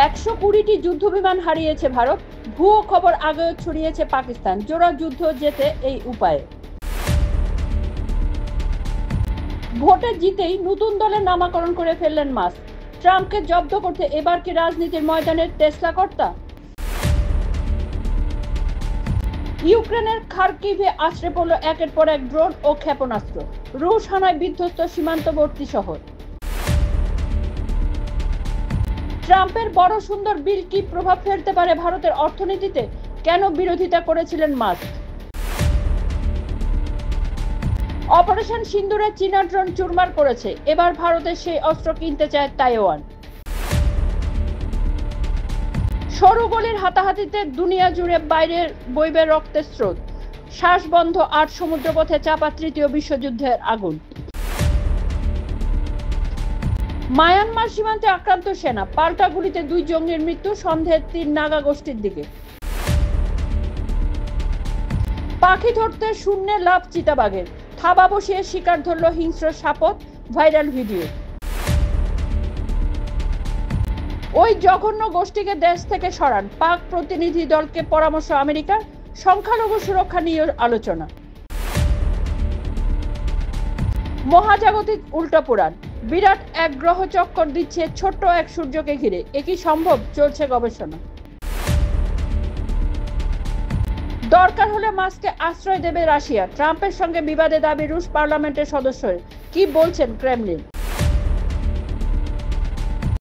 120টি যুদ্ধবিমান হারিয়েছে ভারত। ভুয়ো খবর আগেও ছড়িয়েছে পাকিস্তান। জোড়া যুদ্ধ জেতে এই উপায়ে। ভোটে জিতেই নতুন দলের নামকরণ করে ফেললেন মাস্ক। ট্রাম্পকে জব্দ করতে এবার কি রাজনীতির ময়দানের টেসলা কর্তা? ইউক্রেনের খার্কিভে আছড়ে পড়ল একের পর এক ড্রোন ও ক্ষেপণাস্ত্র। রুশ হানায় বিধ্বস্ত সীমান্তবর্তী শহর। ট্রাম্পের বড় সুন্দর বিল কি প্রভাব ফেলতে পারে ভারতের অর্থনীতিতে? কেন বিরোধিতা করেছিলেন মাস্ক? অপারেশন সিন্দুরে চীনা ড্রোন চুরমার করেছে। এবার ভারতের সেই অস্ত্র কিনতে চায় তাইওয়ান। সরু গলির হাতাহাতিতে দুনিয়া জুড়ে বাইরের বইবে রক্তের স্রোত। শ্বাস বন্ধ 8 সমুদ্রপথে চাপা তৃতীয় বিশ্বযুদ্ধের আগুন। মায়ানমার সীমান্তে আক্রান্ত সেনা, পাল্টা গুলিতে 2 জঙ্গির মৃত্যু, সন্দেহের 3 নাগা গোষ্ঠীর দিকে। পাখি ধরতে শূন্যে লাভ চিতাবাঘের, থাবা বসিয়ে শিকার ধরল হিংস্র সাপত, ভাইরাল ভিডিও। ওই জঘন্য গোষ্ঠীকে দেশ থেকে সরান, পাক প্রতিনিধি দলকে পরামর্শ আমেরিকার। সংখ্যালঘু সুরক্ষা নিয়ে আলোচনা। মহাজাগতিক উল্টাপুরাণ, বিরাট এক গ্রহ চক্কর দিচ্ছে ছোট্ট এক সূর্যকে ঘিরে। একই সম্ভব, চলছে গবেষণা। দরকার হলে মাস্ককে আশ্রয় দেবে রাশিয়া। ট্রাম্পের সঙ্গে বিবাদে দাবি রুশ পার্লামেন্টের সদস্যের। কি বলছেন ক্রেমলিন?